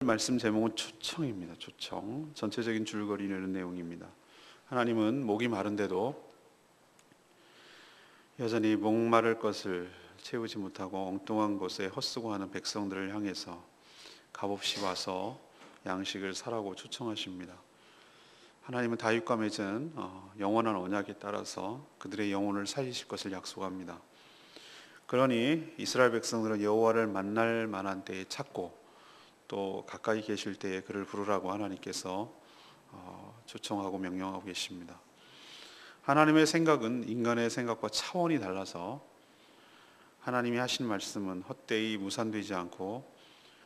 말씀 제목은 초청입니다. 초청. 전체적인 줄거리는 내용입니다. 하나님은 목이 마른데도 여전히 목마를 것을 채우지 못하고 엉뚱한 곳에 헛수고하는 백성들을 향해서 값없이 와서 양식을 사라고 초청하십니다. 하나님은 다윗과 맺은 영원한 언약에 따라서 그들의 영혼을 살리실 것을 약속합니다. 그러니 이스라엘 백성들은 여호와를 만날 만한 때에 찾고 또 가까이 계실 때에 그를 부르라고 하나님께서 초청하고 명령하고 계십니다. 하나님의 생각은 인간의 생각과 차원이 달라서 하나님이 하신 말씀은 헛되이 무산되지 않고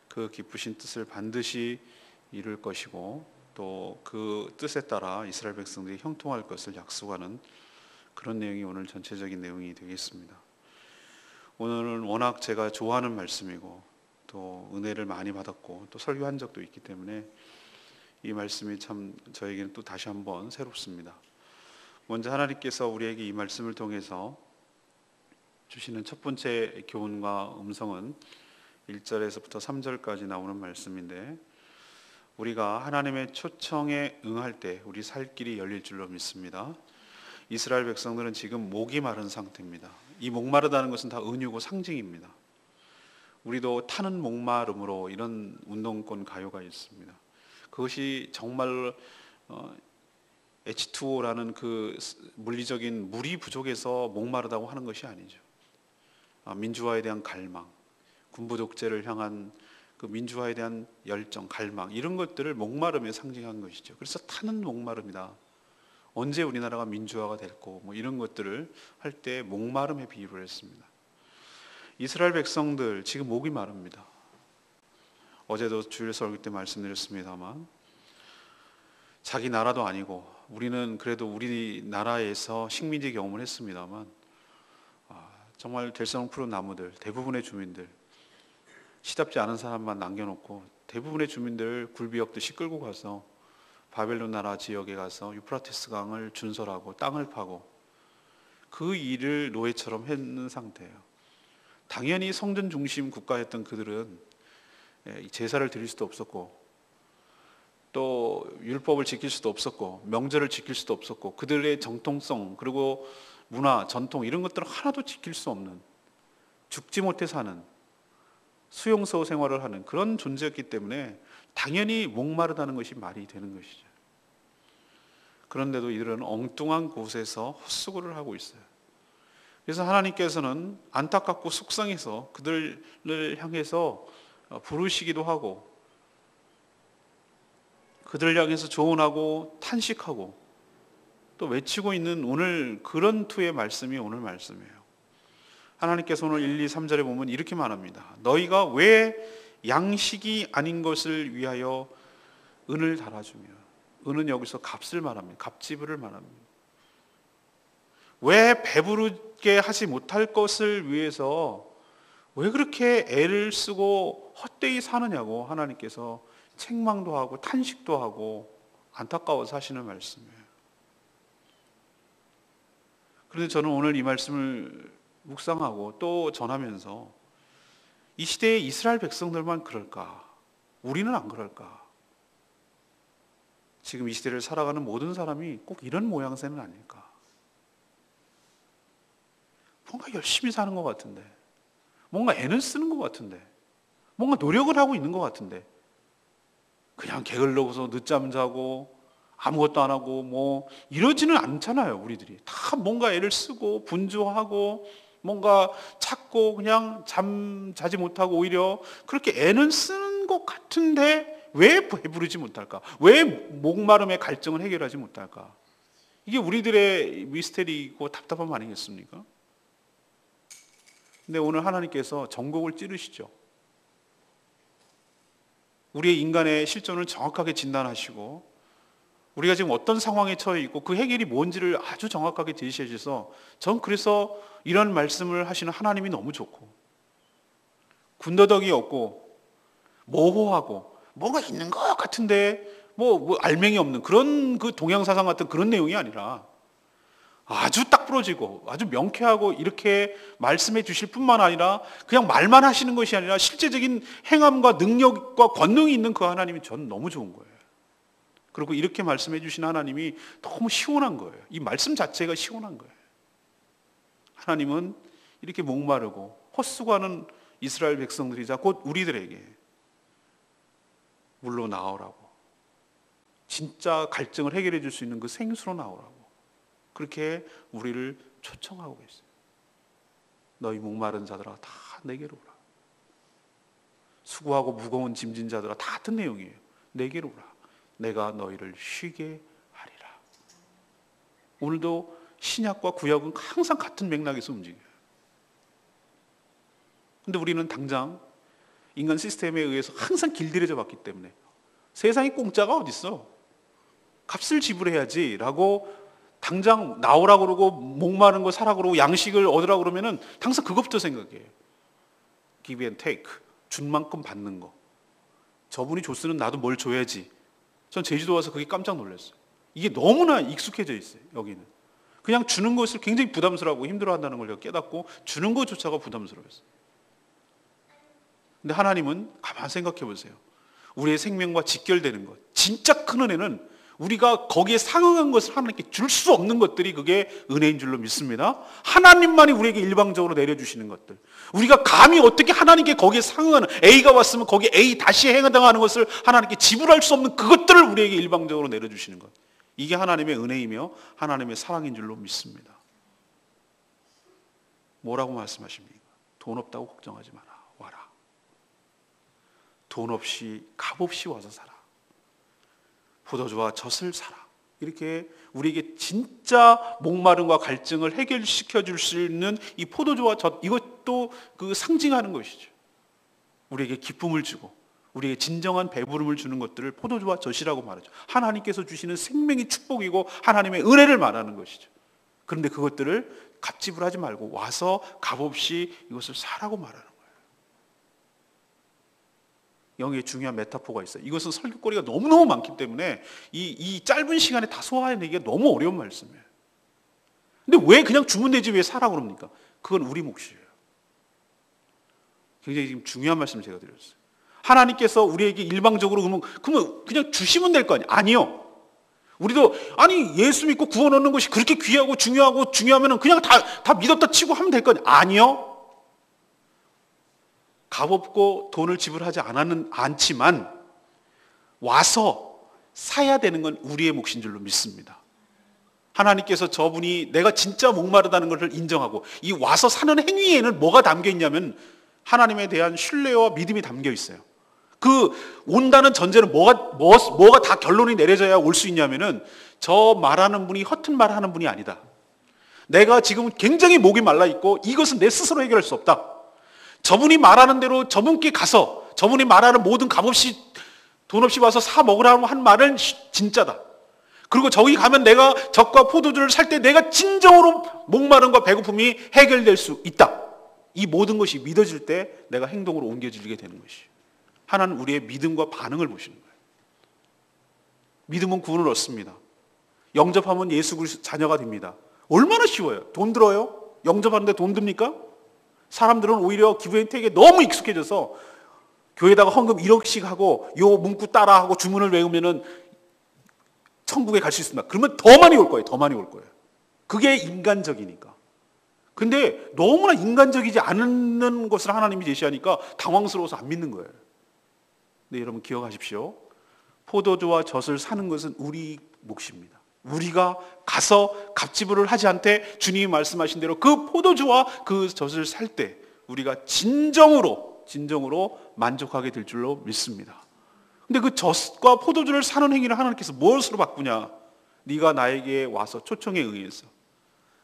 그 기쁘신 뜻을 반드시 이룰 것이고 또 그 뜻에 따라 이스라엘 백성들이 형통할 것을 약속하는 그런 내용이 오늘 전체적인 내용이 되겠습니다. 오늘은 워낙 제가 좋아하는 말씀이고 또 은혜를 많이 받았고 또 설교한 적도 있기 때문에 이 말씀이 참 저에게는 또 다시 한번 새롭습니다. 먼저 하나님께서 우리에게 이 말씀을 통해서 주시는 첫 번째 교훈과 음성은 1절에서부터 3절까지 나오는 말씀인데, 우리가 하나님의 초청에 응할 때 우리 살 길이 열릴 줄로 믿습니다. 이스라엘 백성들은 지금 목이 마른 상태입니다. 이 목마르다는 것은 다 은유고 상징입니다. 우리도 타는 목마름으로 이런 운동권 가요가 있습니다. 그것이 정말 H2O라는 그 물리적인 물이 부족해서 목마르다고 하는 것이 아니죠. 민주화에 대한 갈망, 군부 독재를 향한 그 민주화에 대한 열정, 갈망, 이런 것들을 목마름에 상징한 것이죠. 그래서 타는 목마름이다. 언제 우리나라가 민주화가 될고 뭐 이런 것들을 할 때 목마름에 비유를 했습니다. 이스라엘 백성들 지금 목이 마릅니다. 어제도 주일 설교 때 말씀드렸습니다만 자기 나라도 아니고 우리는 그래도 우리나라에서 식민지 경험을 했습니다만 정말 될성 푸른 나무들, 대부분의 주민들, 시답지 않은 사람만 남겨놓고 대부분의 주민들 굴비역듯이 끌고 가서 바벨론 나라 지역에 가서 유프라테스 강을 준설하고 땅을 파고 그 일을 노예처럼 했는 상태예요. 당연히 성전 중심 국가였던 그들은 제사를 드릴 수도 없었고 또 율법을 지킬 수도 없었고 명절을 지킬 수도 없었고 그들의 정통성 그리고 문화, 전통 이런 것들은 하나도 지킬 수 없는, 죽지 못해 사는 수용소 생활을 하는 그런 존재였기 때문에 당연히 목마르다는 것이 말이 되는 것이죠. 그런데도 이들은 엉뚱한 곳에서 헛수고를 하고 있어요. 그래서 하나님께서는 안타깝고 속상해서 그들을 향해서 부르시기도 하고 그들을 향해서 조언하고 탄식하고 또 외치고 있는 오늘 그런 투의 말씀이 오늘 말씀이에요. 하나님께서 오늘 1, 2, 3절에 보면 이렇게 말합니다. 너희가 왜 양식이 아닌 것을 위하여 은을 달아주며, 은은 여기서 값을 말합니다. 값지불을 말합니다. 왜 배부르게 하지 못할 것을 위해서 왜 그렇게 애를 쓰고 헛되이 사느냐고 하나님께서 책망도 하고 탄식도 하고 안타까워서 하시는 말씀이에요. 그런데 저는 오늘 이 말씀을 묵상하고 또 전하면서 이 시대의 이스라엘 백성들만 그럴까? 우리는 안 그럴까? 지금 이 시대를 살아가는 모든 사람이 꼭 이런 모양새는 아닐까? 뭔가 열심히 사는 것 같은데, 뭔가 애는 쓰는 것 같은데, 뭔가 노력을 하고 있는 것 같은데 그냥 게을러서 늦잠 자고 아무것도 안 하고 뭐 이러지는 않잖아요. 우리들이 다 뭔가 애를 쓰고 분주하고 뭔가 찾고 그냥 잠 자지 못하고 오히려 그렇게 애는 쓰는 것 같은데 왜 배부르지 못할까? 왜 목마름의 갈증을 해결하지 못할까? 이게 우리들의 미스테리이고 답답함 아니겠습니까? 근데 오늘 하나님께서 전곡을 찌르시죠. 우리의 인간의 실존을 정확하게 진단하시고 우리가 지금 어떤 상황에 처해 있고 그 해결이 뭔지를 아주 정확하게 제시해 주셔서 전 그래서 이런 말씀을 하시는 하나님이 너무 좋고 군더더기 없고 모호하고 뭐가 있는 것 같은데 뭐 알맹이 없는 그런 그 동양사상 같은 그런 내용이 아니라 아주 딱 부러지고 아주 명쾌하고 이렇게 말씀해 주실 뿐만 아니라 그냥 말만 하시는 것이 아니라 실제적인 행함과 능력과 권능이 있는 그 하나님이 저는 너무 좋은 거예요. 그리고 이렇게 말씀해 주신 하나님이 너무 시원한 거예요. 이 말씀 자체가 시원한 거예요. 하나님은 이렇게 목마르고 헛수고하는 이스라엘 백성들이자 곧 우리들에게 물로 나오라고, 진짜 갈증을 해결해 줄 수 있는 그 생수로 나오라고 그렇게 우리를 초청하고 계세요. 너희 목마른 자들아 다 내게로 오라. 수고하고 무거운 짐진 자들아 다 같은 내용이에요. 내게로 오라. 내가 너희를 쉬게 하리라. 오늘도 신약과 구약은 항상 같은 맥락에서 움직여요. 근데 우리는 당장 인간 시스템에 의해서 항상 길들여져 봤기 때문에 세상에 공짜가 어딨어? 값을 지불해야지 라고 당장 나오라고 그러고 목마른 거 사라고 그러고 양식을 얻으라고 그러면은 항상 그것부터 생각해요. give and take. 준 만큼 받는 거. 저분이 줬으면 나도 뭘 줘야지. 전 제주도 와서 그게 깜짝 놀랐어요. 이게 너무나 익숙해져 있어요. 여기는. 그냥 주는 것을 굉장히 부담스러워하고 힘들어한다는 걸 깨닫고 주는 것조차가 부담스러웠어요. 근데 하나님은 가만 생각해 보세요. 우리의 생명과 직결되는 것. 진짜 큰 은혜는 우리가 거기에 상응한 것을 하나님께 줄 수 없는 것들이 그게 은혜인 줄로 믿습니다. 하나님만이 우리에게 일방적으로 내려주시는 것들. 우리가 감히 어떻게 하나님께 거기에 상응하는, A가 왔으면 거기에 A 다시 해당하는 것을 하나님께 지불할 수 없는 그것들을 우리에게 일방적으로 내려주시는 것. 이게 하나님의 은혜이며 하나님의 사랑인 줄로 믿습니다. 뭐라고 말씀하십니까? 돈 없다고 걱정하지 마라. 와라. 돈 없이 값없이 와서 살아. 포도주와 젖을 사라. 이렇게 우리에게 진짜 목마름과 갈증을 해결시켜 줄 수 있는 이 포도주와 젖, 이것도 그 상징하는 것이죠. 우리에게 기쁨을 주고 우리에게 진정한 배부름을 주는 것들을 포도주와 젖이라고 말하죠. 하나님께서 주시는 생명의 축복이고 하나님의 은혜를 말하는 것이죠. 그런데 그것들을 값지불하지 말고 와서 값없이 이것을 사라고 말하는 거예요. 여기에 중요한 메타포가 있어요. 이것은 설교거리가 너무너무 많기 때문에 이 짧은 시간에 다 소화해내기가 너무 어려운 말씀이에요. 근데 왜 그냥 주면 되지 왜 사라고 그럽니까? 그건 우리 몫이에요. 굉장히 지금 중요한 말씀을 제가 드렸어요. 하나님께서 우리에게 일방적으로 그러면 그냥 주시면 될 거 아니에요? 아니요. 우리도 아니 예수 믿고 구원 얻는 것이 그렇게 귀하고 중요하면 그냥 다 믿었다 치고 하면 될 거 아니에요? 아니요. 값없고 돈을 지불하지 않지만 와서 사야 되는 건 우리의 몫인 줄로 믿습니다. 하나님께서 저분이 내가 진짜 목마르다는 것을 인정하고 이 와서 사는 행위에는 뭐가 담겨 있냐면 하나님에 대한 신뢰와 믿음이 담겨 있어요. 그 온다는 전제는 뭐가 다 결론이 내려져야 올 수 있냐면은 저 말하는 분이 허튼 말하는 분이 아니다. 내가 지금 굉장히 목이 말라 있고 이것은 내 스스로 해결할 수 없다. 저분이 말하는 대로 저분께 가서 저분이 말하는 모든 값없이 돈 없이 와서 사 먹으라고 한 말은 진짜다. 그리고 저기 가면 내가 젖과 포도주를 살 때 내가 진정으로 목마름과 배고픔이 해결될 수 있다. 이 모든 것이 믿어질 때 내가 행동으로 옮겨지게 되는 것이. 하나는 우리의 믿음과 반응을 보시는 거예요. 믿음은 구원을 얻습니다. 영접하면 예수 그리스도 자녀가 됩니다. 얼마나 쉬워요. 돈 들어요? 영접하는데 돈 듭니까? 사람들은 오히려 기브앤테이크에 너무 익숙해져서 교회에다가 헌금 1억씩 하고 요 문구 따라하고 주문을 외우면은 천국에 갈 수 있습니다. 그러면 더 많이 올 거예요. 더 많이 올 거예요. 그게 인간적이니까. 근데 너무나 인간적이지 않는 것을 하나님이 제시하니까 당황스러워서 안 믿는 거예요. 근데 여러분 기억하십시오. 포도주와 젖을 사는 것은 우리 몫입니다. 우리가 가서 값지불을 하지 않되 주님이 말씀하신 대로 그 포도주와 그 젖을 살 때 우리가 진정으로 만족하게 될 줄로 믿습니다. 근데 그 젖과 포도주를 사는 행위를 하나님께서 무엇으로 바꾸냐? 네가 나에게 와서 초청에 의해서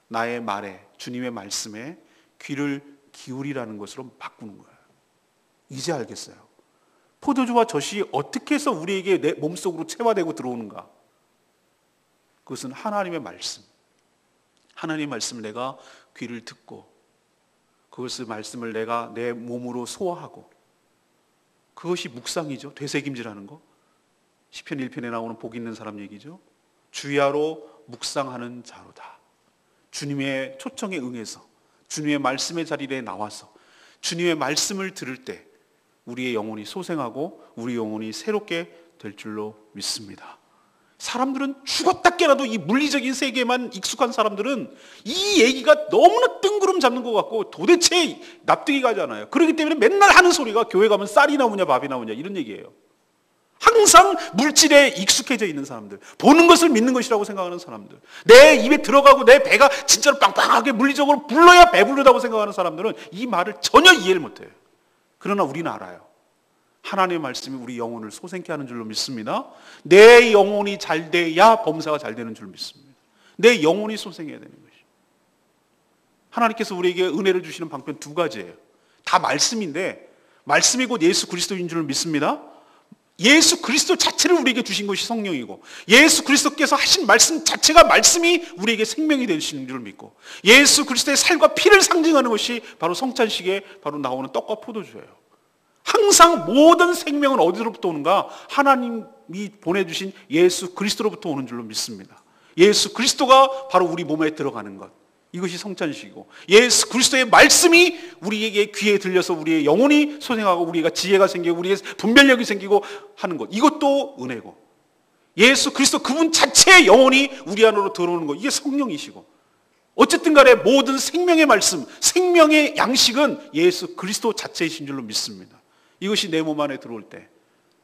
나의 말에 주님의 말씀에 귀를 기울이라는 것으로 바꾸는 거예요. 이제 알겠어요. 포도주와 젖이 어떻게 해서 우리에게 내 몸속으로 체화되고 들어오는가? 그것은 하나님의 말씀. 하나님의 말씀을 내가 귀를 듣고 그것의 말씀을 내가 내 몸으로 소화하고 그것이 묵상이죠. 되새김질하는 거. 시편 1편에 나오는 복 있는 사람 얘기죠. 주야로 묵상하는 자로다. 주님의 초청에 응해서 주님의 말씀의 자리에 나와서 주님의 말씀을 들을 때 우리의 영혼이 소생하고 우리 영혼이 새롭게 될 줄로 믿습니다. 사람들은 죽었다 깨라도 이 물리적인 세계에만 익숙한 사람들은 이 얘기가 너무나 뜬구름 잡는 것 같고 도대체 납득이 가지 않아요. 그렇기 때문에 맨날 하는 소리가 교회 가면 쌀이 나오냐 밥이 나오냐 이런 얘기예요. 항상 물질에 익숙해져 있는 사람들, 보는 것을 믿는 것이라고 생각하는 사람들, 내 입에 들어가고 내 배가 진짜로 빵빵하게 물리적으로 불러야 배부르다고 생각하는 사람들은 이 말을 전혀 이해를 못해요. 그러나 우리는 알아요. 하나님의 말씀이 우리 영혼을 소생케 하는 줄로 믿습니다. 내 영혼이 잘 돼야 범사가 잘 되는 줄 믿습니다. 내 영혼이 소생해야 되는 것이죠. 하나님께서 우리에게 은혜를 주시는 방편 두 가지예요. 다 말씀인데 말씀이 곧 예수 그리스도인 줄 믿습니다. 예수 그리스도 자체를 우리에게 주신 것이 성령이고 예수 그리스도께서 하신 말씀 자체가 말씀이 우리에게 생명이 되시는 줄 믿고 예수 그리스도의 살과 피를 상징하는 것이 바로 성찬식에 바로 나오는 떡과 포도주예요. 항상 모든 생명은 어디로부터 오는가? 하나님이 보내주신 예수 그리스도로부터 오는 줄로 믿습니다. 예수 그리스도가 바로 우리 몸에 들어가는 것, 이것이 성찬식이고 예수 그리스도의 말씀이 우리에게 귀에 들려서 우리의 영혼이 소생하고 우리가 지혜가 생기고 우리의 분별력이 생기고 하는 것, 이것도 은혜고 예수 그리스도 그분 자체의 영혼이 우리 안으로 들어오는 것, 이게 성령이시고 어쨌든 간에 모든 생명의 말씀, 생명의 양식은 예수 그리스도 자체이신 줄로 믿습니다. 이것이 내 몸 안에 들어올 때,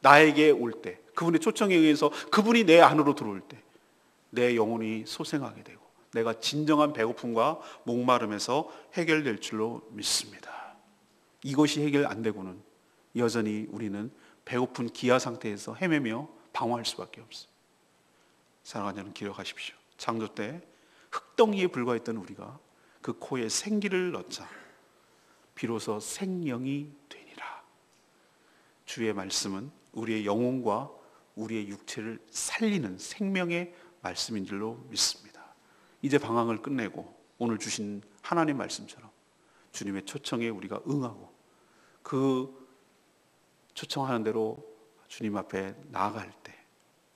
나에게 올 때, 그분의 초청에 의해서 그분이 내 안으로 들어올 때 내 영혼이 소생하게 되고 내가 진정한 배고픔과 목마름에서 해결될 줄로 믿습니다. 이것이 해결 안 되고는 여전히 우리는 배고픈 기아 상태에서 헤매며 방황할 수밖에 없어요. 사랑하는 여러분, 기억하십시오. 창조 때 흙덩이에 불과했던 우리가 그 코에 생기를 넣자 비로소 생명이 되니라. 주의 말씀은 우리의 영혼과 우리의 육체를 살리는 생명의 말씀인 줄로 믿습니다. 이제 방황을 끝내고 오늘 주신 하나님 말씀처럼 주님의 초청에 우리가 응하고 그 초청하는 대로 주님 앞에 나아갈 때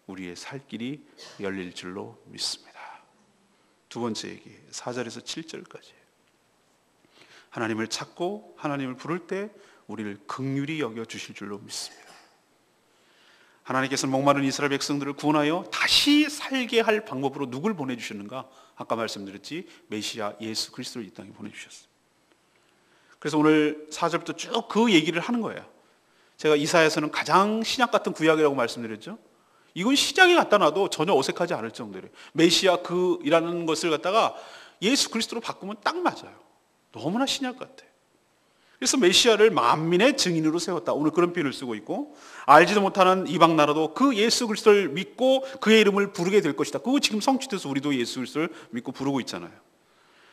우리의 살 길이 열릴 줄로 믿습니다. 두 번째 얘기, 4절에서 7절까지. 하나님을 찾고 하나님을 부를 때 우리를 긍휼히 여겨 주실 줄로 믿습니다. 하나님께서는 목마른 이스라엘 백성들을 구원하여 다시 살게 할 방법으로 누굴 보내주셨는가? 아까 말씀드렸지, 메시아 예수 그리스도를 이 땅에 보내주셨어요. 그래서 오늘 4절부터 쭉 그 얘기를 하는 거예요. 제가 이사야서는 가장 신약 같은 구약이라고 말씀드렸죠. 이건 시장에 갖다 놔도 전혀 어색하지 않을 정도로 메시아 그이라는 것을 갖다가 예수 그리스도로 바꾸면 딱 맞아요. 너무나 신약 같아요. 그래서 메시아를 만민의 증인으로 세웠다. 오늘 그런 표현을 쓰고 있고, 알지도 못하는 이방 나라도 그 예수 그리스도를 믿고 그의 이름을 부르게 될 것이다. 그거 지금 성취돼서 우리도 예수 그리스도를 믿고 부르고 있잖아요.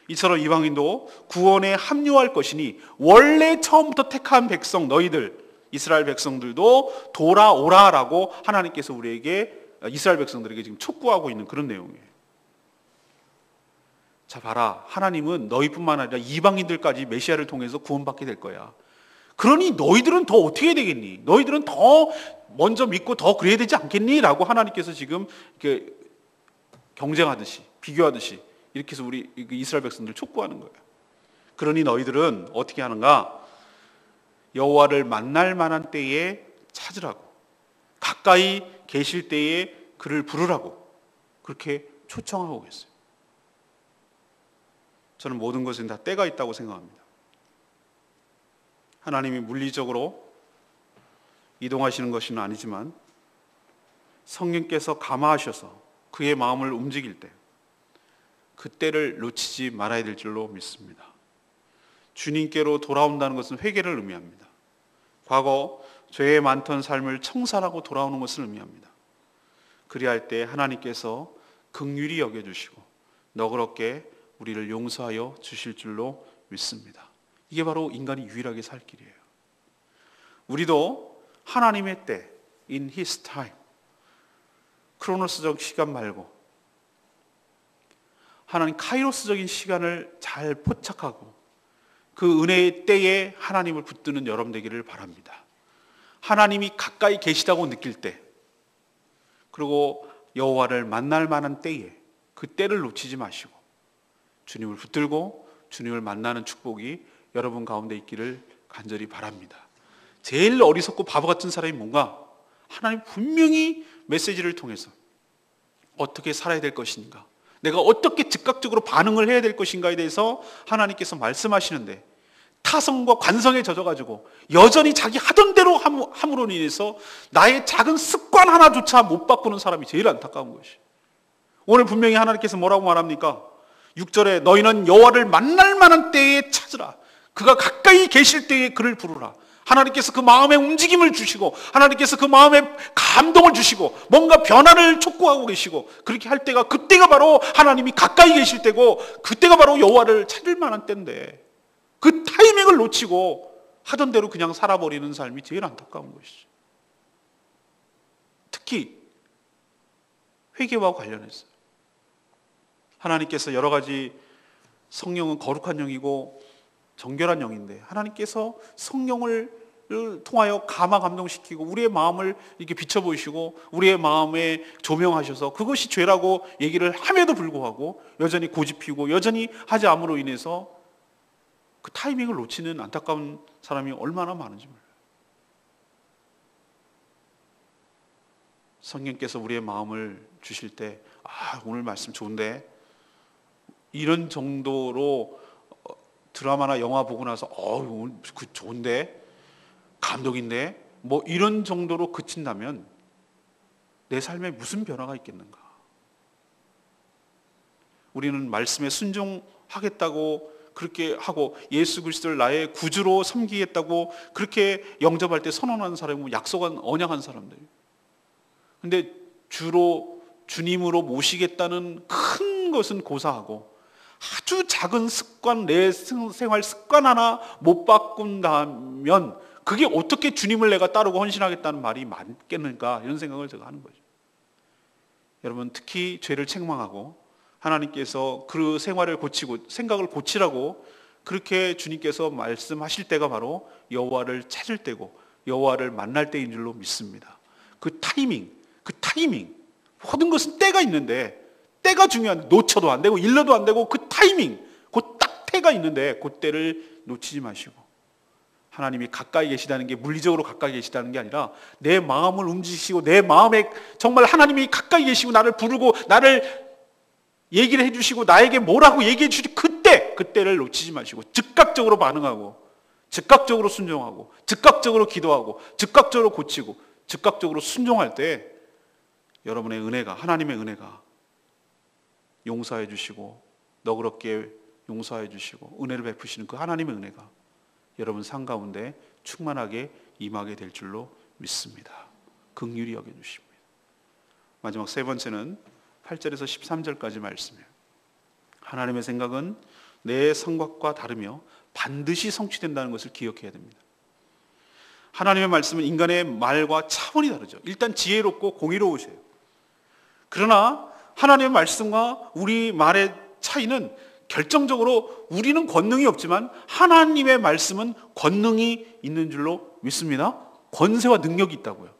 이처럼 이방인도 구원에 합류할 것이니 원래 처음부터 택한 백성 너희들, 이스라엘 백성들도 돌아오라라고 하나님께서 우리에게, 이스라엘 백성들에게 지금 촉구하고 있는 그런 내용이에요. 자, 봐라. 하나님은 너희뿐만 아니라 이방인들까지 메시아를 통해서 구원받게 될 거야. 그러니 너희들은 더 어떻게 해야 되겠니? 너희들은 더 먼저 믿고 더 그래야 되지 않겠니? 라고 하나님께서 지금 이렇게 경쟁하듯이, 비교하듯이 이렇게 해서 우리 이스라엘 백성들 촉구하는 거예요. 그러니 너희들은 어떻게 하는가? 여호와를 만날 만한 때에 찾으라고, 가까이 계실 때에 그를 부르라고 그렇게 초청하고 계세요. 저는 모든 것은 다 때가 있다고 생각합니다. 하나님이 물리적으로 이동하시는 것은 아니지만 성령께서 감화하셔서 그의 마음을 움직일 때 그 때를 놓치지 말아야 될 줄로 믿습니다. 주님께로 돌아온다는 것은 회개를 의미합니다. 과거 죄의 많던 삶을 청산하고 돌아오는 것을 의미합니다. 그리할 때 하나님께서 긍휼히 여겨주시고 너그럽게 우리를 용서하여 주실 줄로 믿습니다. 이게 바로 인간이 유일하게 살 길이에요. 우리도 하나님의 때, in His time, 크로노스적 시간 말고 하나님 카이로스적인 시간을 잘 포착하고 그 은혜의 때에 하나님을 붙드는 여러분 되기를 바랍니다. 하나님이 가까이 계시다고 느낄 때, 그리고 여호와를 만날 만한 때에 그 때를 놓치지 마시고 주님을 붙들고 주님을 만나는 축복이 여러분 가운데 있기를 간절히 바랍니다. 제일 어리석고 바보 같은 사람이 뭔가? 하나님 분명히 메시지를 통해서 어떻게 살아야 될 것인가, 내가 어떻게 즉각적으로 반응을 해야 될 것인가에 대해서 하나님께서 말씀하시는데 타성과 관성에 젖어가지고 여전히 자기 하던 대로 함으로 인해서 나의 작은 습관 하나조차 못 바꾸는 사람이 제일 안타까운 것이. 오늘 분명히 하나님께서 뭐라고 말합니까? 6절에 너희는 여호와를 만날 만한 때에 찾으라. 그가 가까이 계실 때에 그를 부르라. 하나님께서 그 마음에 움직임을 주시고 하나님께서 그 마음에 감동을 주시고 뭔가 변화를 촉구하고 계시고 그렇게 할 때가, 그때가 바로 하나님이 가까이 계실 때고 그때가 바로 여호와를 찾을 만한 때인데 그 타이밍을 놓치고 하던 대로 그냥 살아버리는 삶이 제일 안타까운 것이죠. 특히 회개와 관련해서 하나님께서 여러 가지, 성령은 거룩한 영이고 정결한 영인데 하나님께서 성령을 통하여 감화 감동시키고 우리의 마음을 이렇게 비춰보시고 우리의 마음에 조명하셔서 그것이 죄라고 얘기를 함에도 불구하고 여전히 고집피고 여전히 하지 않음으로 인해서 그 타이밍을 놓치는 안타까운 사람이 얼마나 많은지 몰라요. 성령께서 우리의 마음을 주실 때 오늘 말씀 좋은데, 이런 정도로 드라마나 영화 보고 나서 오늘 그 좋은데, 감동인데, 뭐 이런 정도로 그친다면 내 삶에 무슨 변화가 있겠는가? 우리는 말씀에 순종하겠다고 그렇게 하고 예수 그리스도를 나의 구주로 섬기겠다고 그렇게 영접할 때 선언하는 사람은 약속한 언약한 사람들. 근데 주님으로 모시겠다는 큰 것은 고사하고 아주 작은 습관, 내 생활 습관 하나 못 바꾼다면 그게 어떻게 주님을 내가 따르고 헌신하겠다는 말이 맞겠는가, 이런 생각을 제가 하는 거죠. 여러분, 특히 죄를 책망하고 하나님께서 그 생활을 고치고 생각을 고치라고 그렇게 주님께서 말씀하실 때가 바로 여호와를 찾을 때고 여호와를 만날 때인 줄로 믿습니다. 그 타이밍, 모든 것은 때가 있는데, 때가 중요한데 놓쳐도 안 되고 일러도 안 되고 그 타이밍, 그 딱 때가 있는데 그 때를 놓치지 마시고, 하나님이 가까이 계시다는 게 물리적으로 가까이 계시다는 게 아니라 내 마음을 움직이시고 내 마음에 정말 하나님이 가까이 계시고 나를 부르고 나를 얘기를 해주시고 나에게 뭐라고 얘기해 주시, 그때를 놓치지 마시고 즉각적으로 반응하고 즉각적으로 순종하고 즉각적으로 기도하고 즉각적으로 고치고 즉각적으로 순종할 때 여러분의 은혜가, 하나님의 은혜가 용서해 주시고 너그럽게 용서해 주시고 은혜를 베푸시는 그 하나님의 은혜가 여러분 삶 가운데 충만하게 임하게 될 줄로 믿습니다. 긍휼히 여겨 주십니다. 마지막 세 번째는 8절에서 13절까지 말씀이에요. 하나님의 생각은 내 생각과 다르며 반드시 성취된다는 것을 기억해야 됩니다. 하나님의 말씀은 인간의 말과 차원이 다르죠. 일단 지혜롭고 공의로우세요. 그러나 하나님의 말씀과 우리 말의 차이는 결정적으로 우리는 권능이 없지만 하나님의 말씀은 권능이 있는 줄로 믿습니다. 권세와 능력이 있다고요.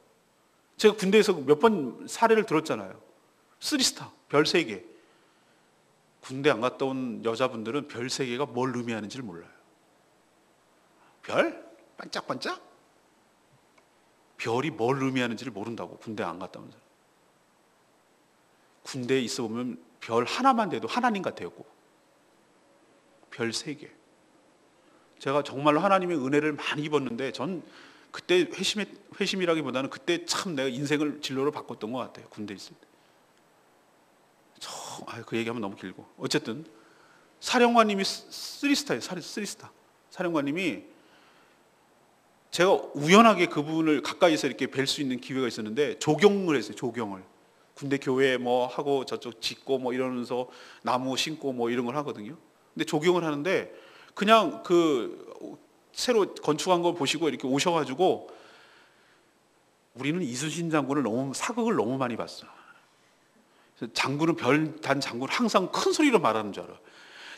제가 군대에서 몇 번 사례를 들었잖아요. 3스타, 별 3개. 군대 안 갔다 온 여자분들은 별 3개가 뭘 의미하는지를 몰라요. 별? 반짝반짝? 별이 뭘 의미하는지를 모른다고, 군대 안 갔다 온 사람. 군대에 있어 보면 별 하나만 돼도 하나님 같아요. 별 3개. 제가 정말로 하나님의 은혜를 많이 입었는데 전 그때 회심이라기보다는 그때 참 내가 인생을 진로를 바꿨던 것 같아요. 군대에 있을 때. 그 얘기하면 너무 길고, 어쨌든 사령관님이 3스타예요. 3스타. 사령관님이, 제가 우연하게 그분을 가까이서 이렇게 뵐 수 있는 기회가 있었는데 조경을 했어요. 조경을. 군대 교회 뭐 하고 저쪽 짓고 뭐 이러면서 나무 심고 뭐 이런 걸 하거든요. 근데 조경을 하는데 그냥 그 새로 건축한 걸 보시고 이렇게 오셔가지고, 우리는 이순신 장군을 사극을 너무 많이 봤어. 장군은 별단 장군은 항상 큰 소리로 말하는 줄 알아요.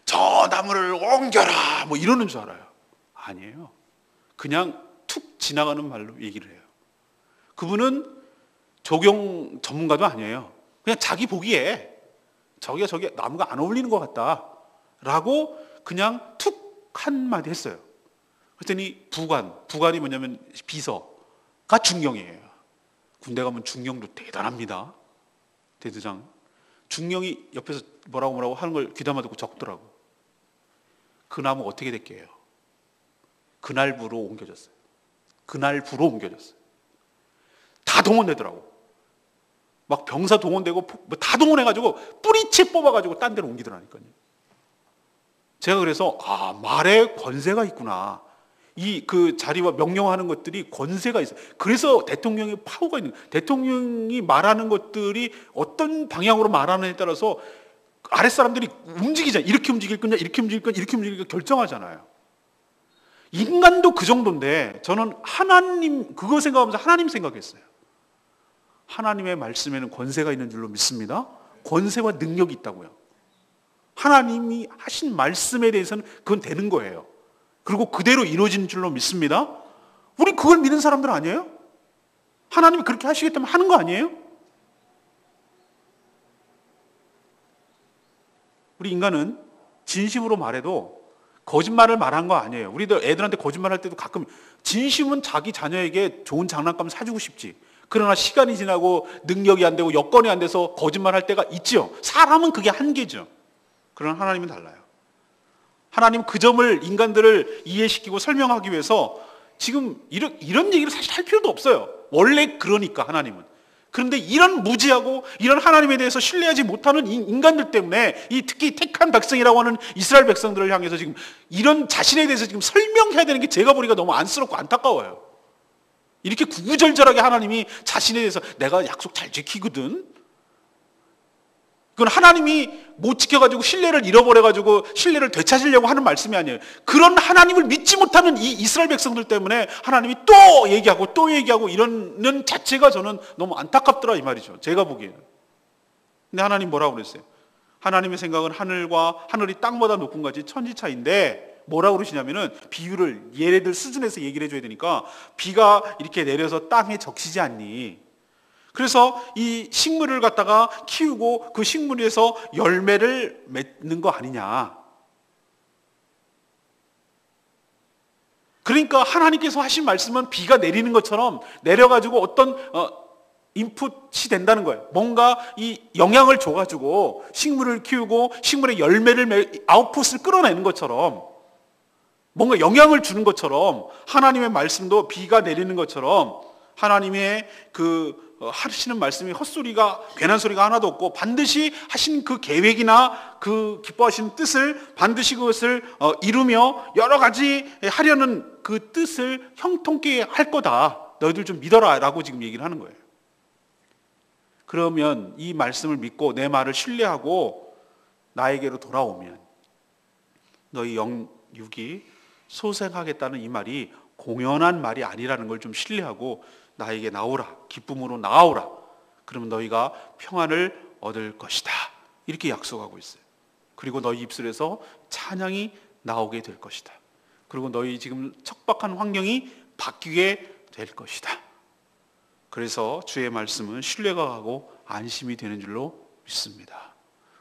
저 나무를 옮겨라 뭐 이러는 줄 알아요. 아니에요. 그냥 툭 지나가는 말로 얘기를 해요. 그분은 조경 전문가도 아니에요. 그냥 자기 보기에 저게 나무가 안 어울리는 것 같다. 라고 그냥 툭 한마디 했어요. 그랬더니 부관이 뭐냐면 비서가 중령이에요. 군대 가면 중령도 대단합니다. 대대장. 중령이 옆에서 뭐라고 하는 걸 귀담아 듣고 적더라고. 그 나무 어떻게 됐게요? 그날부로 옮겨졌어요. 그날부로 옮겨졌어요. 다 동원되더라고. 막 병사 동원되고 다 동원해가지고 뿌리채 뽑아가지고 딴 데로 옮기더라니까요. 제가 그래서 말에 권세가 있구나. 그 자리와 명령하는 것들이 권세가 있어요. 그래서 대통령의 파워가 있는 거예요. 대통령이 말하는 것들이 어떤 방향으로 말하느냐에 따라서 아랫사람들이 움직이잖아요. 이렇게 움직일 거냐, 이렇게 움직일 거냐, 이렇게 움직일 거냐 결정하잖아요. 인간도 그 정도인데 저는 하나님, 그거 생각하면서 하나님 생각했어요. 하나님의 말씀에는 권세가 있는 줄로 믿습니다. 권세와 능력이 있다고요. 하나님이 하신 말씀에 대해서는 그건 되는 거예요. 그리고 그대로 이루어진 줄로 믿습니다. 우리 그걸 믿는 사람들 아니에요? 하나님이 그렇게 하시겠다면 하는 거 아니에요? 우리 인간은 진심으로 말해도 거짓말을 말한 거 아니에요. 우리도 애들한테 거짓말할 때도 가끔 진심은 자기 자녀에게 좋은 장난감 사주고 싶지. 그러나 시간이 지나고 능력이 안 되고 여건이 안 돼서 거짓말할 때가 있지요. 사람은 그게 한계죠. 그러나 하나님은 달라요. 하나님 그 점을 인간들을 이해시키고 설명하기 위해서 지금 이런 얘기를 사실 할 필요도 없어요. 원래 그러니까 하나님은. 그런데 이런 무지하고 이런 하나님에 대해서 신뢰하지 못하는 인간들 때문에 특히 택한 백성이라고 하는 이스라엘 백성들을 향해서 지금 이런 자신에 대해서 지금 설명해야 되는 게 제가 보니까 너무 안쓰럽고 안타까워요. 이렇게 구구절절하게 하나님이 자신에 대해서 내가 약속 잘 지키거든. 그건 하나님이 못 지켜가지고 신뢰를 잃어버려가지고 신뢰를 되찾으려고 하는 말씀이 아니에요. 그런 하나님을 믿지 못하는 이 이스라엘 백성들 때문에 하나님이 또 얘기하고 이러는 자체가 저는 너무 안타깝더라 이 말이죠. 제가 보기에는. 근데 하나님 뭐라고 그랬어요? 하나님의 생각은 하늘이 땅보다 높은 것이 천지 차이인데 뭐라고 그러시냐면은 비유를 얘네들 수준에서 얘기를 해줘야 되니까 비가 이렇게 내려서 땅에 적시지 않니? 그래서 이 식물을 갖다가 키우고 그 식물에서 열매를 맺는 거 아니냐. 그러니까 하나님께서 하신 말씀은 비가 내리는 것처럼 내려가지고 어떤 인풋이 된다는 거예요. 뭔가 이 영향을 줘가지고 식물을 키우고 식물의 열매를 아웃풋을 끌어내는 것처럼 뭔가 영향을 주는 것처럼 하나님의 말씀도 비가 내리는 것처럼 하나님의 하시는 말씀이 헛소리가 괜한 소리가 하나도 없고 반드시 하신 그 계획이나 그 기뻐하시는 뜻을 반드시 그것을 이루며 여러 가지 하려는 그 뜻을 형통케 할 거다. 너희들 좀 믿어라 라고 지금 얘기를 하는 거예요. 그러면 이 말씀을 믿고 내 말을 신뢰하고 나에게로 돌아오면 너희 영육이 소생하겠다는 이 말이 공연한 말이 아니라는 걸 좀 신뢰하고 나에게 나오라. 기쁨으로 나오라. 그러면 너희가 평안을 얻을 것이다. 이렇게 약속하고 있어요. 그리고 너희 입술에서 찬양이 나오게 될 것이다. 그리고 너희 지금 척박한 환경이 바뀌게 될 것이다. 그래서 주의 말씀은 신뢰가 가고 안심이 되는 줄로 믿습니다.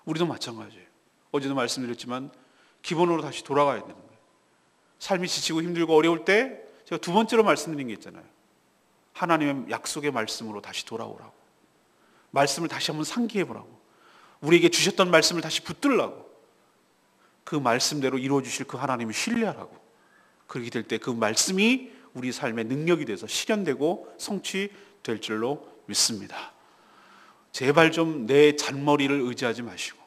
우리도 마찬가지예요. 어제도 말씀드렸지만 기본으로 다시 돌아가야 되는 거예요. 삶이 지치고 힘들고 어려울 때 제가 두 번째로 말씀드린 게 있잖아요. 하나님의 약속의 말씀으로 다시 돌아오라고. 말씀을 다시 한번 상기해보라고. 우리에게 주셨던 말씀을 다시 붙들라고. 그 말씀대로 이루어주실 그 하나님을 신뢰하라고. 그렇게 될 때 그 말씀이 우리 삶의 능력이 돼서 실현되고 성취될 줄로 믿습니다. 제발 좀 내 잔머리를 의지하지 마시고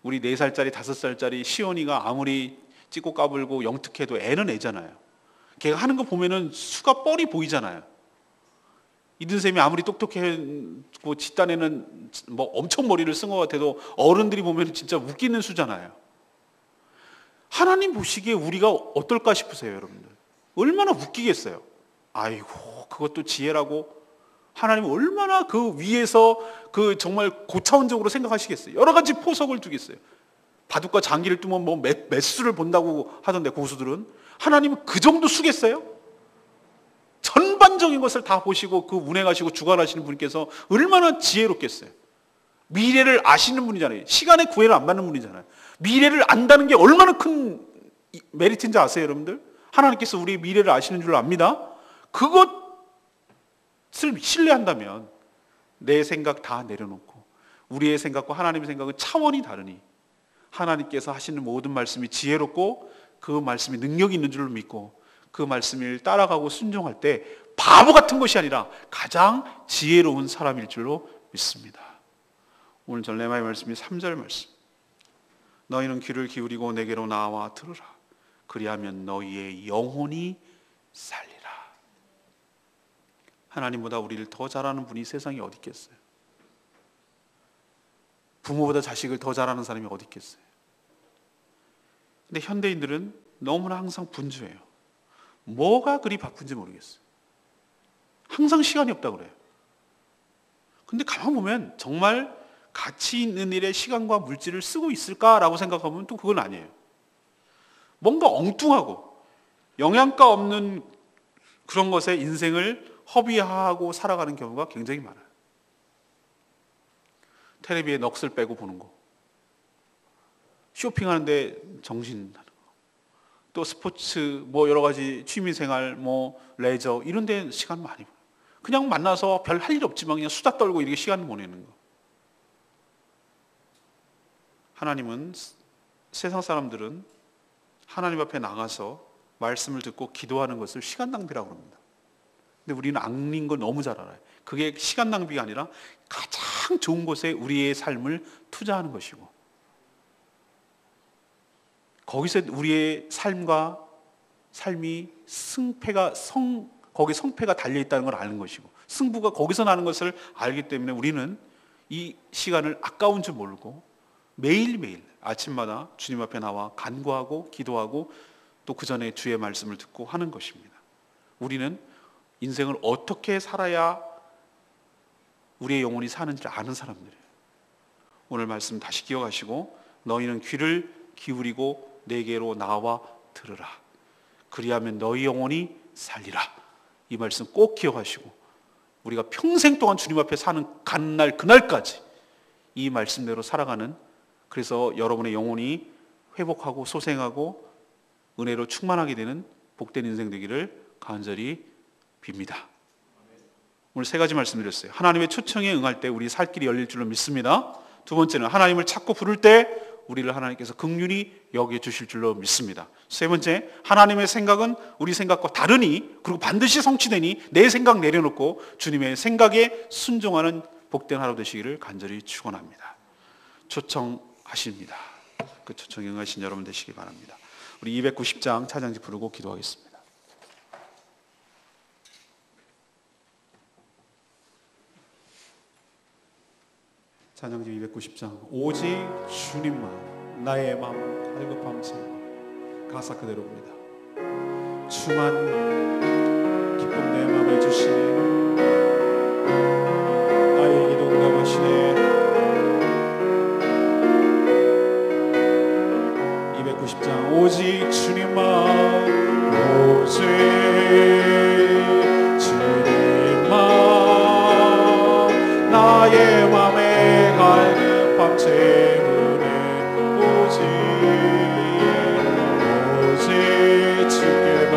우리 4살짜리 5살짜리 시온이가 아무리 찍고 까불고 영특해도 애는 애잖아요. 걔가 하는 거 보면은 수가 뻔히 보이잖아요. 이든쌤이 아무리 똑똑하고 집단에는 뭐 엄청 머리를 쓴 것 같아도 어른들이 보면 진짜 웃기는 수잖아요. 하나님 보시기에 우리가 어떨까 싶으세요, 여러분들? 얼마나 웃기겠어요? 아이고, 그것도 지혜라고. 하나님 얼마나 그 위에서 그 정말 고차원적으로 생각하시겠어요? 여러 가지 포석을 두겠어요. 바둑과 장기를 두면 뭐 몇 수를 본다고 하던데 고수들은 하나님은 그 정도 수겠어요? 전반적인 것을 다 보시고 그 운행하시고 주관하시는 분께서 얼마나 지혜롭겠어요. 미래를 아시는 분이잖아요. 시간의 구애를 안 받는 분이잖아요. 미래를 안다는 게 얼마나 큰 메리트인지 아세요, 여러분들? 하나님께서 우리의 미래를 아시는 줄 압니다. 그것을 신뢰한다면 내 생각 다 내려놓고 우리의 생각과 하나님의 생각은 차원이 다르니 하나님께서 하시는 모든 말씀이 지혜롭고 그 말씀이 능력이 있는 줄로 믿고 그 말씀을 따라가고 순종할 때 바보 같은 것이 아니라 가장 지혜로운 사람일 줄로 믿습니다. 오늘 전레마의 말씀이 3절 말씀. 너희는 귀를 기울이고 내게로 나와 들으라. 그리하면 너희의 영혼이 살리라. 하나님보다 우리를 더 잘하는 분이 세상에 어디 있겠어요? 부모보다 자식을 더 잘하는 사람이 어디 있겠어요? 근데 현대인들은 너무나 항상 분주해요. 뭐가 그리 바쁜지 모르겠어요. 항상 시간이 없다고 그래요. 근데 가만 보면 정말 가치 있는 일에 시간과 물질을 쓰고 있을까라고 생각하면 또 그건 아니에요. 뭔가 엉뚱하고 영양가 없는 그런 것에 인생을 허비하고 살아가는 경우가 굉장히 많아요. 텔레비에 넋을 빼고 보는 거, 쇼핑하는데 정신하는 거, 또 스포츠, 뭐 여러 가지 취미생활, 뭐 레저 이런 데 시간 많이 보내요. 그냥 만나서 별 할 일 없지만 그냥 수다 떨고 이렇게 시간 보내는 거. 하나님은, 세상 사람들은 하나님 앞에 나가서 말씀을 듣고 기도하는 것을 시간 낭비라고 합니다. 근데 우리는 아닌 걸 너무 잘 알아요. 그게 시간 낭비가 아니라 가장 좋은 곳에 우리의 삶을 투자하는 것이고, 거기서 우리의 삶이 거기 성패가 달려있다는 걸 아는 것이고, 승부가 거기서 나는 것을 알기 때문에 우리는 이 시간을 아까운 줄 모르고 매일매일 아침마다 주님 앞에 나와 간구하고 기도하고 또 그 전에 주의 말씀을 듣고 하는 것입니다. 우리는 인생을 어떻게 살아야 우리의 영혼이 사는지 아는 사람들이에요. 오늘 말씀 다시 기억하시고, 너희는 귀를 기울이고 내게로 나와 들으라. 그리하면 너희 영혼이 살리라. 이 말씀 꼭 기억하시고, 우리가 평생 동안 주님 앞에 사는 가는 날 그날까지 이 말씀대로 살아가는, 그래서 여러분의 영혼이 회복하고 소생하고 은혜로 충만하게 되는 복된 인생 되기를 간절히 빕니다. 오늘 세 가지 말씀드렸어요. 하나님의 초청에 응할 때 우리 살 길이 열릴 줄로 믿습니다. 두 번째는 하나님을 찾고 부를 때 우리를 하나님께서 긍휼히 여겨주실 줄로 믿습니다. 세 번째, 하나님의 생각은 우리 생각과 다르니, 그리고 반드시 성취되니 내 생각 내려놓고 주님의 생각에 순종하는 복된 하루 되시기를 간절히 축원합니다. 초청하십니다. 그 초청에 응하신 여러분 되시기 바랍니다. 우리 290장 찬양지 부르고 기도하겠습니다. 찬양지 290장. 오직 주님만 나의 마음 갈급함 채우고, 가사 그대로입니다. 주만 기쁨 내 마음에 주시네, 나의 기도 응답하시네. 290장. 오직 주님만, 오직 주님만 나의 맘에 갈급함 채우네. 오직 주께만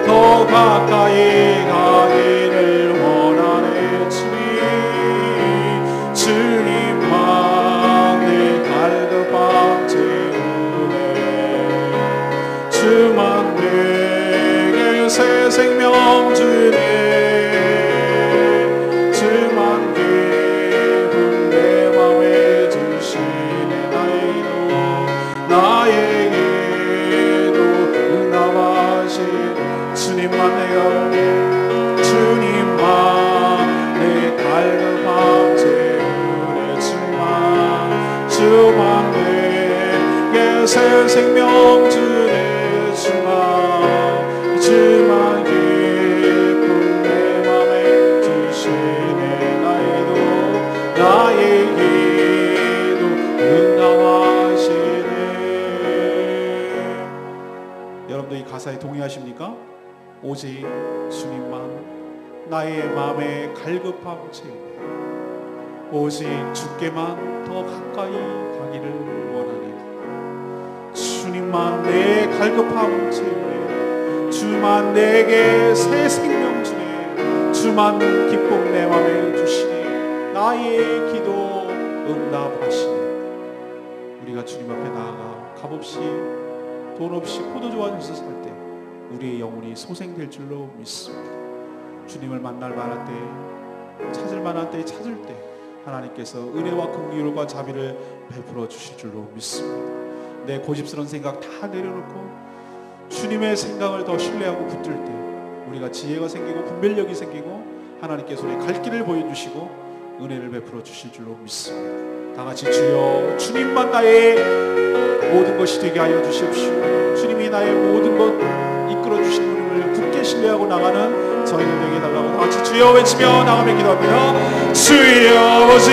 더 가까이 가기를 원하네. 주님만 내 갈급함 채우네. 주만 내게 새 생명 주네. 주님만 내 갈급함 채우네. 주만 내게 새 생명 주네. 주만 기쁨 내 맘에 주시네. 나의 기도 응답하시네. 여러분들 이 가사에 동의하십니까? 오직 주님만 나의 마음에 갈급함 채우네. 오직 주께만 더 가까이 가기를 원하네. 주님만 내 갈급함을 채우네. 주만 내게 새 생명 주네. 주만 기쁨 내 맘에 주시네. 나의 기도 응답하시네. 우리가 주님 앞에 나아가 값없이 돈 없이 포도주 안에서 살 때 우리의 영혼이 소생될 줄로 믿습니다. 주님을 만날 만한 때, 찾을 만한 때에 찾을 때 하나님께서 은혜와 긍휼과 자비를 베풀어 주실 줄로 믿습니다. 내 고집스러운 생각 다 내려놓고 주님의 생각을 더 신뢰하고 붙들 때 우리가 지혜가 생기고 분별력이 생기고 하나님께서 우리의 갈 길을 보여주시고 은혜를 베풀어 주실 줄로 믿습니다. 다 같이 주여, 주님만 나의 모든 것이 되게 하여 주십시오. 주님이 나의 모든 것 이끌어 주시는 분을 굳게 신뢰하고 나가는 저희들 되게 해달라고 다 같이 주여 외치며 나가며 기도합니다. 주여 아버지,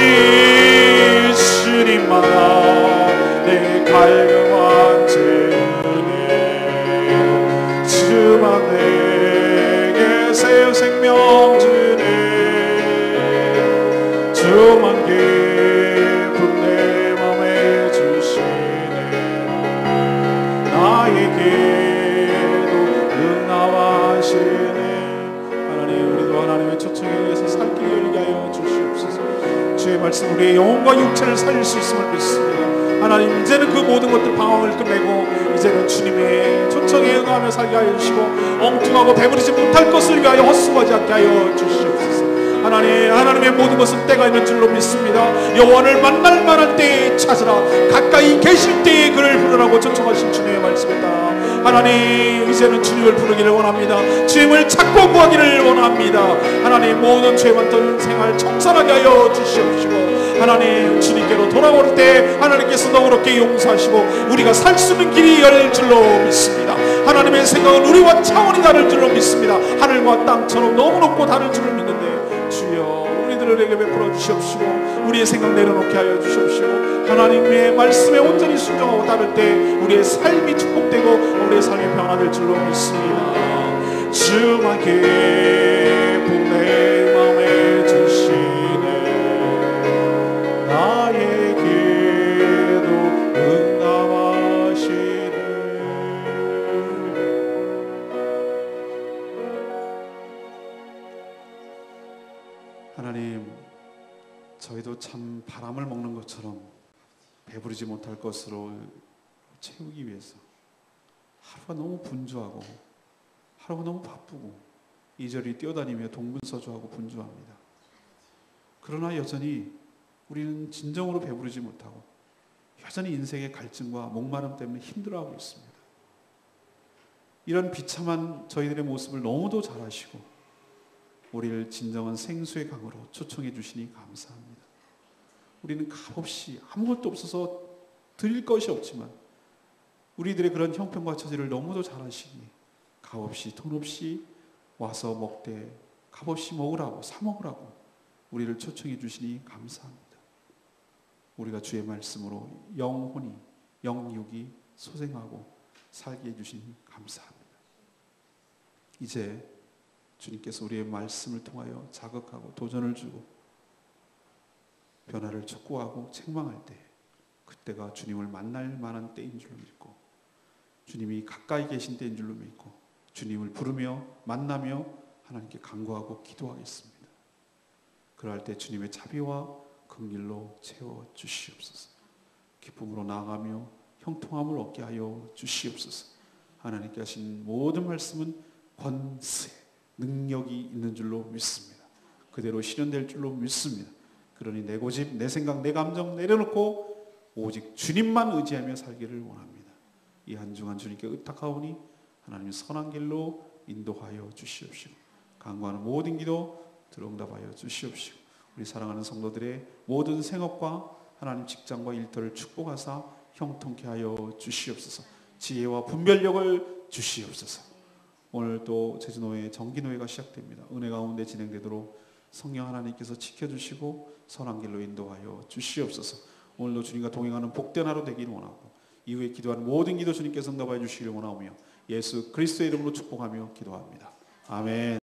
주님만 내 갈급한 채우네. 주만 내게 새 생명 주네. 주만 기쁨 내 맘에 주시네. 나의 기도 응답하시네. 하나님, 우리도 하나님의 초청에 의해서 살 길이 열리게 하여 주시옵소서. 주의 말씀 우리의 영혼과 육체를 살릴 수 있음을 믿습니다. 하나님, 이제는 그 모든 것들 방황을 끝내고 이제는 주님의 초청에 응하며 살게 하여 주시고 엉뚱하고 배부르지 못할 것을 위하여 헛수고하지 않게 하여 주시옵소서. 하나님, 하나님의 모든 것은 때가 있는 줄로 믿습니다. 여호와를 만날 만한 때에 찾으라. 가까이 계실 때에 그를 부르라고 초청하신 주님의 말씀에 따라 하나님, 이제는 주님을 부르기를 원합니다. 주님을 찾고 구하기를 원합니다. 하나님, 모든 죄 많던 생활 청산하게 하여 주시옵시고 하나님, 주님께로 돌아올 때 하나님께서 너그럽게 용서하시고 우리가 살 수 있는 길이 열릴 줄로 믿습니다. 하나님의 생각은 우리와 차원이 다를 줄로 믿습니다. 하늘과 땅처럼 너무 높고 다를 줄을 믿는데 주여, 우리들에게 베풀어 주시옵시고 우리의 생각 내려놓게 하여 주시옵시고 하나님의 말씀에 온전히 순종하고 따를 때 우리의 삶이 축복되고 우리의 삶이 변화될 줄로 믿습니다. 주만 기쁨 내 맘에 주시네. 나의 기도 응답하시네. 하나님, 저희도 참 바람을 먹는 것처럼 배부르지 못할 것으로 채우기 위해서 하루가 너무 분주하고 하루가 너무 바쁘고 이저리 뛰어다니며 동분서주하고 분주합니다. 그러나 여전히 우리는 진정으로 배부르지 못하고 여전히 인생의 갈증과 목마름 때문에 힘들어하고 있습니다. 이런 비참한 저희들의 모습을 너무도 잘 아시고 우리를 진정한 생수의 강으로 초청해 주시니 감사합니다. 우리는 값없이 아무것도 없어서 드릴 것이 없지만 우리들의 그런 형편과 처지를 너무도 잘 아시니 값없이 돈 없이 와서 먹되 값없이 먹으라고 사 먹으라고 우리를 초청해 주시니 감사합니다. 우리가 주의 말씀으로 영혼이 영육이 소생하고 살게 해주시니 감사합니다. 이제 주님께서 우리의 말씀을 통하여 자극하고 도전을 주고 변화를 촉구하고 책망할 때 그때가 주님을 만날 만한 때인 줄로 믿고 주님이 가까이 계신 때인 줄로 믿고 주님을 부르며 만나며 하나님께 간구하고 기도하겠습니다. 그럴 때 주님의 자비와 긍휼로 채워 주시옵소서. 기쁨으로 나아가며 형통함을 얻게 하여 주시옵소서. 하나님께 하신 모든 말씀은 권세, 능력이 있는 줄로 믿습니다. 그대로 실현될 줄로 믿습니다. 그러니 내 고집, 내 생각, 내 감정 내려놓고 오직 주님만 의지하며 살기를 원합니다. 이 한 주간 주님께 의탁하오니 하나님 선한 길로 인도하여 주시옵시고 간구하는 모든 기도 들응답하여 주시옵시고 우리 사랑하는 성도들의 모든 생업과 하나님 직장과 일터를 축복하사 형통케 하여 주시옵소서. 지혜와 분별력을 주시옵소서. 오늘 또 제주노회 정기노회가 시작됩니다. 은혜 가운데 진행되도록 성령 하나님께서 지켜주시고 선한 길로 인도하여 주시옵소서. 오늘도 주님과 동행하는 복된 하루 되기를 원하고 이후에 기도하는 모든 기도 주님께서 응답하여 주시기를 원하오며 예수 그리스도의 이름으로 축복하며 기도합니다. 아멘.